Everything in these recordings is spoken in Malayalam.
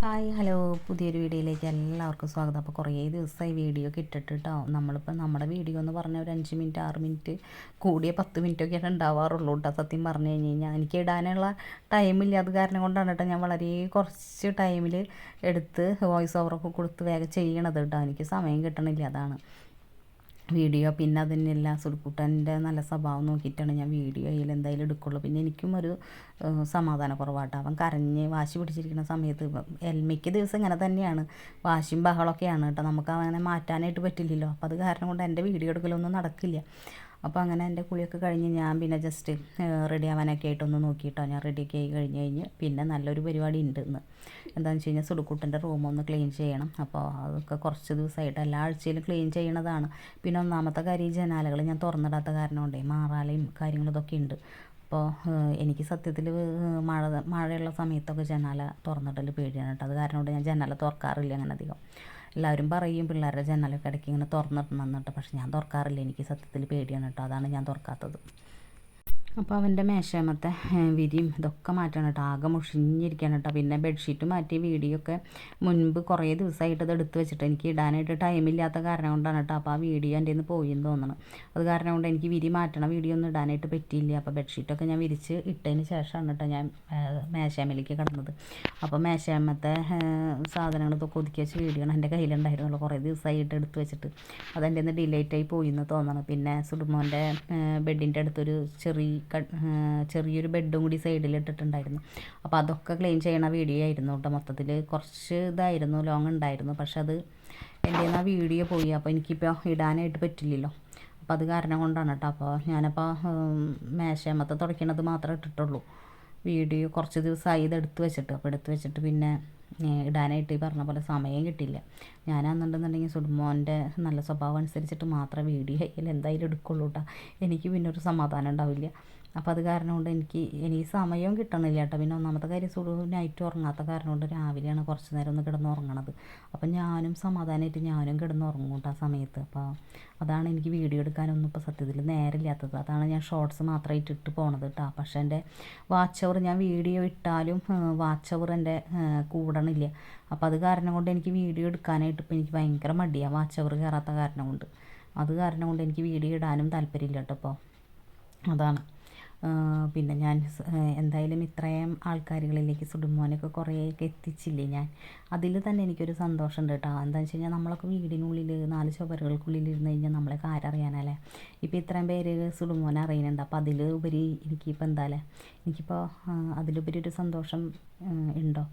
ഹായ് ഹലോ പുതിയൊരു വീഡിയോയിലേക്ക് എല്ലാവർക്കും സ്വാഗതം. അപ്പോൾ കുറേ ദിവസമായി വീഡിയോ ഒക്കെ ഇട്ടിട്ട് കേട്ടോ. നമ്മളിപ്പോൾ നമ്മുടെ വീഡിയോ എന്ന് പറഞ്ഞാൽ ഒരു 5 മിനിറ്റ് 6 മിനിറ്റ് കൂടിയ 10 മിനിറ്റൊക്കെയാണ് ഉണ്ടാവാറുള്ളൂ കേട്ടോ. സത്യം പറഞ്ഞു കഴിഞ്ഞാൽ എനിക്ക് ഇടാനുള്ള ടൈമില്ല. അത് കാരണം കൊണ്ടാണ് കേട്ടോ ഞാൻ വളരെ കുറച്ച് ടൈമിൽ എടുത്ത് വോയിസ് ഓവറൊക്കെ കൊടുത്ത് വേഗം ചെയ്യണത് കേട്ടോ. എനിക്ക് സമയം കിട്ടണില്ല, അതാണ് വീഡിയോ. പിന്നെ അതിനെല്ല സുൽക്കുട്ടൻ്റെ നല്ല സ്വഭാവം നോക്കിയിട്ടാണ് ഞാൻ വീഡിയോ അതിൽ എന്തായാലും എടുക്കുള്ളൂ. പിന്നെ എനിക്കും ഒരു സമാധാനക്കുറവാട്ടോ. അവൻ കരഞ്ഞ് വാശി പിടിച്ചിരിക്കുന്ന സമയത്ത് മിക്ക ദിവസം ഇങ്ങനെ തന്നെയാണ്, വാശിയും ബഹളമൊക്കെയാണ് കേട്ടോ. നമുക്ക് അവനെ മാറ്റാനായിട്ട് പറ്റില്ലല്ലോ. അപ്പോൾ അത് കാരണം കൊണ്ട് എൻ്റെ വീഡിയോ എടുക്കലൊന്നും നടക്കില്ല. അപ്പോൾ അങ്ങനെ എൻ്റെ കുളിയൊക്കെ കഴിഞ്ഞ് ഞാൻ പിന്നെ ജസ്റ്റ് റെഡി ആവാനൊക്കെ ആയിട്ടൊന്ന് നോക്കിയിട്ടോ. ഞാൻ റെഡിയൊക്കെ ആയി കഴിഞ്ഞ് പിന്നെ നല്ലൊരു പരിപാടി ഉണ്ട് ഇന്ന്. എന്താണെന്ന് വെച്ച് കഴിഞ്ഞാൽ സുടുക്കുട്ടൻ്റെ റൂമൊന്ന് ക്ലീൻ ചെയ്യണം. അപ്പോൾ അതൊക്കെ കുറച്ച് ദിവസമായിട്ട് എല്ലാ ആഴ്ചയിലും ക്ലീൻ ചെയ്യണതാണ്. പിന്നെ ഒന്നാമത്തെ കാര്യം ഈ ജനാലകൾ ഞാൻ തുറന്നിടാത്ത കാരണം കൊണ്ടേ മാറാലയും കാര്യങ്ങളും ഇതൊക്കെ ഉണ്ട്. അപ്പോൾ എനിക്ക് സത്യത്തിൽ മഴയുള്ള സമയത്തൊക്കെ ജനാല തുറന്നിടൽ പേടിയാണ് കേട്ടോ. അത് കാരണം കൊണ്ട് ഞാൻ ജനാല തുറക്കാറില്ല അങ്ങനെ അധികം. എല്ലാവരും പറയും പിള്ളേരുടെ ജനലൊക്കെ ഇടയ്ക്ക് ഇങ്ങനെ തുറന്നിടണം എന്നിട്ട്, പക്ഷെ ഞാൻ തുറക്കാറില്ല. എനിക്ക് സത്യത്തിൽ പേടിയാണ് കേട്ടോ, അതാണ് ഞാൻ തുറക്കാത്തത്. അപ്പോൾ അവൻ്റെ മേശമത്തെ വിരിയും ഇതൊക്കെ മാറ്റണം കേട്ടോ. ആകെ മുഷിഞ്ഞിരിക്കുകയാണ് കേട്ടോ. പിന്നെ ബെഡ്ഷീറ്റ് മാറ്റി വീഡിയോ ഒക്കെ മുൻപ് കുറേ ദിവസമായിട്ട് ഇത് എടുത്ത് വെച്ചിട്ട് എനിക്ക് ഇടാനായിട്ട് ടൈമില്ലാത്ത കാരണം കൊണ്ടാണ് കേട്ടോ. അപ്പോൾ ആ വീഡിയോ എൻ്റെ നിന്ന് പോയി എന്ന് തോന്നണം. അത് കാരണം കൊണ്ട് എനിക്ക് വിരി മാറ്റണം, വീഡിയോ ഒന്നും ഇടാനായിട്ട് പറ്റിയില്ല. അപ്പോൾ ബെഡ്ഷീറ്റൊക്കെ ഞാൻ വിരിച്ച് ഇട്ടതിന് ശേഷമാണ് കേട്ടോ ഞാൻ മേശാമയിലേക്ക് കിടന്നത്. അപ്പോൾ മേശാമത്തെ സാധനങ്ങൾ ഇതൊക്കെ ഒതുക്കി വെച്ച് വീഡിയോ എൻ്റെ കയ്യിലുണ്ടായിരുന്നുള്ളൂ. കുറേ ദിവസമായിട്ട് എടുത്ത് വെച്ചിട്ട് അതെൻ്റെ നിന്ന് ഡിലേറ്റായി പോയി എന്ന് തോന്നണം. പിന്നെ സുടുമോൻ്റെ ബെഡിൻ്റെ അടുത്തൊരു ചെറിയൊരു ബെഡും കൂടി സൈഡിൽ ഇട്ടിട്ടുണ്ടായിരുന്നു. അപ്പോൾ അതൊക്കെ ക്ലീൻ ചെയ്യണ വീഡിയോ ആയിരുന്നു കേട്ടോ. മൊത്തത്തിൽ കുറച്ച് ഇതായിരുന്നു, ലോങ് ഉണ്ടായിരുന്നു. പക്ഷെ അത് എൻ്റെ നിന്ന് ആ വീഡിയോ പോയി. അപ്പോൾ എനിക്കിപ്പോൾ ഇടാനായിട്ട് പറ്റില്ലല്ലോ. അപ്പോൾ അത് കാരണം കൊണ്ടാണ് കേട്ടോ. അപ്പോൾ ഞാനപ്പോൾ മേശമത്തെ തുടയ്ക്കണത് മാത്രമേ ഇട്ടിട്ടുള്ളൂ. വീഡിയോ കുറച്ച് ദിവസമായി ഇത് എടുത്ത് വെച്ചിട്ട്. അപ്പോൾ എടുത്ത് വെച്ചിട്ട് പിന്നെ ഇടാനായിട്ട് ഈ പറഞ്ഞ പോലെ സമയം കിട്ടില്ല. ഞാനാണെന്നുണ്ടെന്നുണ്ടെങ്കിൽ സുഡുമോൻ്റെ നല്ല സ്വഭാവം അനുസരിച്ചിട്ട് മാത്രമേ വീഡിയോ എന്തായാലും എടുക്കുള്ളൂ കേട്ടോ. എനിക്ക് പിന്നെ ഒരു സമാധാനം ഉണ്ടാവില്ല. അപ്പോൾ അത് കാരണം കൊണ്ട് എനിക്ക് സമയവും കിട്ടണില്ല കേട്ടോ. പിന്നെ ഒന്നാമത്തെ കാര്യം സുഡു നൈറ്റ് ഉറങ്ങാത്ത കാരണം കൊണ്ട് രാവിലെയാണ് കുറച്ച് നേരം ഒന്ന് കിടന്ന് ഉറങ്ങണത്. അപ്പം ഞാനും സമാധാനമായിട്ട് ഞാനും കിടന്ന് ഉറങ്ങും കേട്ടോ ആ സമയത്ത്. അപ്പോൾ അതാണ് എനിക്ക് വീഡിയോ എടുക്കാനൊന്നും ഇപ്പോൾ സത്യത്തിൽ നേരമില്ലാത്തത്. അതാണ് ഞാൻ ഷോർട്സ് മാത്രമായിട്ട് ഇട്ട് പോണത് കേട്ടോ. പക്ഷേ എൻ്റെ വാച്ച് അവർ ഞാൻ വീഡിയോ ഇട്ടാലും വാച്ച് അവർ എൻ്റെ കൂടണില്ല. അപ്പോൾ അത് കാരണം കൊണ്ട് എനിക്ക് വീഡിയോ എടുക്കാനായിട്ട് ഇപ്പോൾ എനിക്ക് ഭയങ്കര മടിയാണ്, വാച്ച് അവർ കയറാത്ത കാരണം കൊണ്ട്. അത് കാരണം കൊണ്ട് എനിക്ക് വീഡിയോ ഇടാനും താല്പര്യമില്ല കേട്ടോ. ഇപ്പോൾ അതാണ്. പിന്നെ ഞാൻ എന്തായാലും ഇത്രയും ആൾക്കാരുകളിലേക്ക് സുഡുമോനൊക്കെ കുറേയൊക്കെ എത്തിച്ചില്ലേ ഞാൻ, അതിൽ തന്നെ എനിക്കൊരു സന്തോഷമുണ്ട് കേട്ടോ. എന്താണെന്ന് വെച്ച് കഴിഞ്ഞാൽ നമ്മളൊക്കെ വീടിനുള്ളിൽ 4 ചുവരുകൾക്കുള്ളിൽ ഇരുന്ന് കഴിഞ്ഞാൽ നമ്മളൊക്കെ ആരറിയാനല്ലേ. ഇപ്പോൾ ഇത്രയും പേര് സുഡുമോനെ അറിയുന്നുണ്ട്. അപ്പോൾ അതിൽ ഉപരി എനിക്കിപ്പോൾ എന്തായാലും എനിക്കിപ്പോൾ അതിലുപരി ഒരു സന്തോഷം ഉണ്ടോ?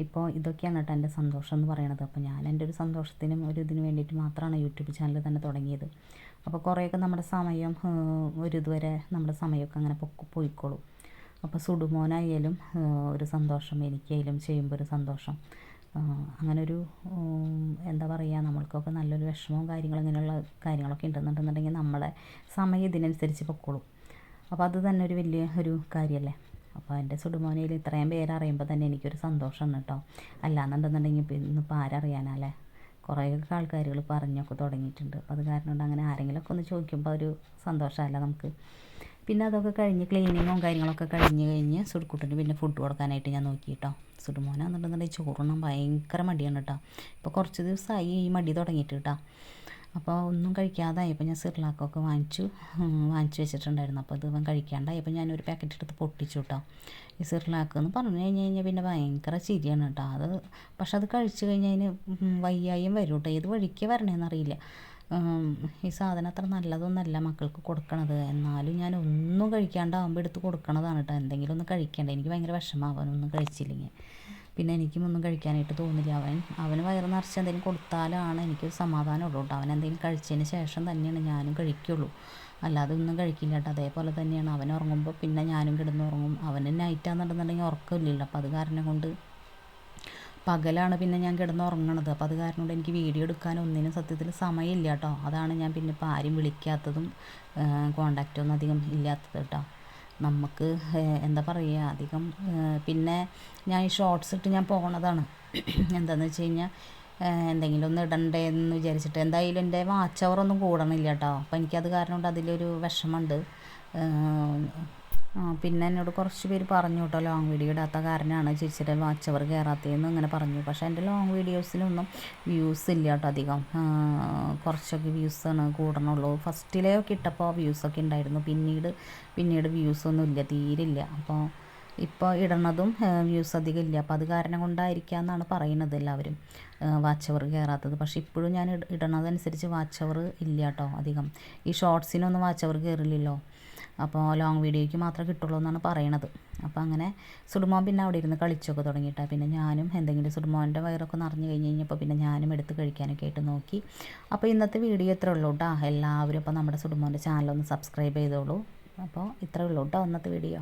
ഇപ്പോൾ ഇതൊക്കെയാണ് കേട്ടോ എൻ്റെ സന്തോഷം എന്ന് പറയണത്. അപ്പോൾ ഞാൻ എൻ്റെ ഒരു സന്തോഷത്തിനും ഒരു ഇതിന് വേണ്ടിയിട്ട് മാത്രമാണ് യൂട്യൂബ് ചാനൽ തന്നെ തുടങ്ങിയത്. അപ്പോൾ കുറേയൊക്കെ നമ്മുടെ സമയം ഇതുവരെ നമ്മുടെ സമയമൊക്കെ അങ്ങനെ പോയിക്കോളും. അപ്പോൾ സുഡുമോനായാലും ഒരു സന്തോഷം, എനിക്കായാലും ചെയ്യുമ്പോൾ ഒരു സന്തോഷം. അങ്ങനൊരു എന്താ പറയുക, നമ്മൾക്കൊക്കെ നല്ലൊരു വിഷമവും കാര്യങ്ങളും ഇങ്ങനെയുള്ള കാര്യങ്ങളൊക്കെ ഉണ്ടെന്നുണ്ടെന്നുണ്ടെങ്കിൽ നമ്മളെ സമയം ഇതിനനുസരിച്ച് പൊക്കോളും. അപ്പോൾ അത് തന്നെ ഒരു വലിയ ഒരു കാര്യമല്ലേ. അപ്പോൾ എൻ്റെ സുഡുമോനയിൽ ഇത്രയും പേരറിയുമ്പോൾ തന്നെ എനിക്കൊരു സന്തോഷമാണ് കേട്ടോ. അല്ലാന്നുണ്ടെന്നുണ്ടെങ്കിൽ ഇന്നിപ്പോൾ ആരറിയാനല്ലേ, കുറേയൊക്കെ ആൾക്കാരുകൾ പറഞ്ഞൊക്കെ തുടങ്ങിയിട്ടുണ്ട്. അപ്പോൾ അത് കാരണം കൊണ്ട് അങ്ങനെ ആരെങ്കിലുമൊക്കെ ഒന്ന് ചോദിക്കുമ്പോൾ ഒരു സന്തോഷമല്ല നമുക്ക്. പിന്നെ അതൊക്കെ കഴിഞ്ഞ് ക്ലീനിങ്ങും കാര്യങ്ങളൊക്കെ കഴിഞ്ഞ് സുഡുക്കുട്ടന് പിന്നെ ഫുഡ് കൊടുക്കാനായിട്ട് ഞാൻ നോക്കി കേട്ടോ. സുഡുമോനാണെന്നുണ്ടെന്നുണ്ടെങ്കിൽ ചോറുണ്ണാൻ ഭയങ്കര മടിയാണ് കേട്ടോ. ഇപ്പോൾ കുറച്ച് ദിവസമായി ഈ മടി തുടങ്ങിയിട്ട് കേട്ടോ. അപ്പോൾ ഒന്നും കഴിക്കാതായപ്പോൾ ഞാൻ സിർലാക്കൊക്കെ വാങ്ങിച്ചു വെച്ചിട്ടുണ്ടായിരുന്നു. അപ്പോൾ ഇത് ഇവൻ കഴിക്കാണ്ടായപ്പോൾ ഞാനൊരു പാക്കറ്റ് എടുത്ത് പൊട്ടിച്ചു കേട്ടോ. ഈ സിർലാക്ക് എന്ന് പറഞ്ഞു കഴിഞ്ഞാൽ പിന്നെ ഭയങ്കര ചിരിയാണ് കേട്ടോ. പക്ഷെ അത് കഴിച്ച് കഴിഞ്ഞതിന് വയ്യായും വരും കേട്ടോ. ഏത് വഴിക്ക് വരണേന്നറിയില്ല. ഈ സാധനം അത്ര നല്ലതൊന്നല്ല മക്കൾക്ക് കൊടുക്കണത്. എന്നാലും ഞാൻ ഒന്നും കഴിക്കാണ്ടാവുമ്പോൾ എടുത്ത് കൊടുക്കണതാണ് കേട്ടോ. എന്തെങ്കിലും ഒന്ന് കഴിക്കേണ്ട. എനിക്ക് ഭയങ്കര വിഷമാവാനൊന്നും കഴിച്ചില്ലെങ്കിൽ. പിന്നെ എനിക്കും ഒന്നും കഴിക്കാനായിട്ട് തോന്നില്ല. അവന് വയറ് നിറച്ച് എന്തെങ്കിലും കൊടുത്താലാണ് എനിക്കൊരു സമാധാനമുള്ളൂ കേട്ടോ. അവൻ എന്തെങ്കിലും കഴിച്ചതിന് ശേഷം തന്നെയാണ് ഞാനും കഴിക്കുള്ളൂ, അല്ലാതെ ഒന്നും കഴിക്കില്ല കേട്ടോ. അതേപോലെ തന്നെയാണ് അവൻ ഉറങ്ങുമ്പോൾ പിന്നെ ഞാനും കിടന്നുറങ്ങും. അവന് നൈറ്റാണെന്നുണ്ടെന്നുണ്ടെങ്കിൽ ഉറക്കമില്ലല്ലോ. അപ്പോൾ അത് കാരണം കൊണ്ട് പകലാണ് പിന്നെ ഞാൻ കിടന്നുറങ്ങണത്. അപ്പോൾ അത് കാരണം കൊണ്ട് എനിക്ക് വീഡിയോ എടുക്കാൻ ഒന്നിനും സത്യത്തിൽ സമയമില്ല കേട്ടോ. അതാണ് ഞാൻ പിന്നെ ഇപ്പോൾ ആരും വിളിക്കാത്തതും കോണ്ടാക്റ്റൊന്നും അധികം ഇല്ലാത്തത് കേട്ടോ. നമുക്ക് എന്താ പറയുക അധികം. പിന്നെ ഞാൻ ഈ ഷോർട്സ് ഇട്ട് ഞാൻ പോണതാണ് എന്താണെന്ന് വെച്ച് കഴിഞ്ഞാൽ എന്തെങ്കിലും ഒന്ന് ഇടണ്ടേ എന്ന് വിചാരിച്ചിട്ട്. എന്തായാലും എൻ്റെ വാച്ച് അവറൊന്നും കൂടണില്ല കേട്ടോ. അപ്പോൾ എനിക്കത് കാരണം കൊണ്ട് അതിലൊരു വിഷമമുണ്ട്. പിന്നെ എന്നോട് കുറച്ച് പേര് പറഞ്ഞു കേട്ടോ, ലോങ് വീഡിയോ ഇടാത്ത കാരണമാണ് ചേച്ചിയുടെ വാച്ച് അവർ കയറാത്തതെന്ന് അങ്ങനെ പറഞ്ഞു. പക്ഷേ എൻ്റെ ലോങ് വീഡിയോസിലൊന്നും വ്യൂസ് ഇല്ല കേട്ടോ അധികം. കുറച്ചൊക്കെ വ്യൂസാണ് കൂടണുള്ളൂ. ഫസ്റ്റിലൊക്കെ ഇട്ടപ്പോൾ വ്യൂസൊക്കെ ഉണ്ടായിരുന്നു, പിന്നീട് വ്യൂസൊന്നും ഇല്ല, തീരില്ല. അപ്പോൾ ഇപ്പോൾ ഇടണതും വ്യൂസ് അധികം ഇല്ല. അപ്പോൾ അത് കാരണം കൊണ്ടായിരിക്കാം എന്നാണ് പറയുന്നത് എല്ലാവരും, വാച്ച് അവർ കയറാത്തത്. പക്ഷേ ഇപ്പോഴും ഞാൻ ഇടണതനുസരിച്ച് വാച്ച് അവർ ഇല്ല കേട്ടോ അധികം. ഈ ഷോർട്സിനൊന്നും വാച്ച് അവർ കയറില്ലല്ലോ, അപ്പോൾ ലോങ് വീഡിയോയ്ക്ക് മാത്രമേ കിട്ടുള്ളൂ എന്നാണ് പറയണത്. അപ്പോൾ അങ്ങനെ സുഡുമോൻ പിന്നെ അവിടെ ഇരുന്ന് കളിച്ചൊക്കെ തുടങ്ങിയിട്ടാണ്. പിന്നെ ഞാനും എന്തെങ്കിലും സുഡുമോൻ്റെ വയറൊക്കെ നിറഞ്ഞു കഴിഞ്ഞ് കഴിഞ്ഞപ്പോൾ പിന്നെ ഞാനും എടുത്ത് കഴിക്കാനൊക്കെ ആയിട്ട് നോക്കി. അപ്പോൾ ഇന്നത്തെ വീഡിയോ ഇത്രേ ഉള്ളൂ കേട്ടോ. എല്ലാവരും അപ്പോൾ നമ്മുടെ സുഡുമോൻ്റെ ചാനലൊന്ന് സബ്സ്ക്രൈബ് ചെയ്തോളൂ. അപ്പോൾ ഇത്രേ ഉള്ളൂ കേട്ടോ ഇന്നത്തെ വീഡിയോ.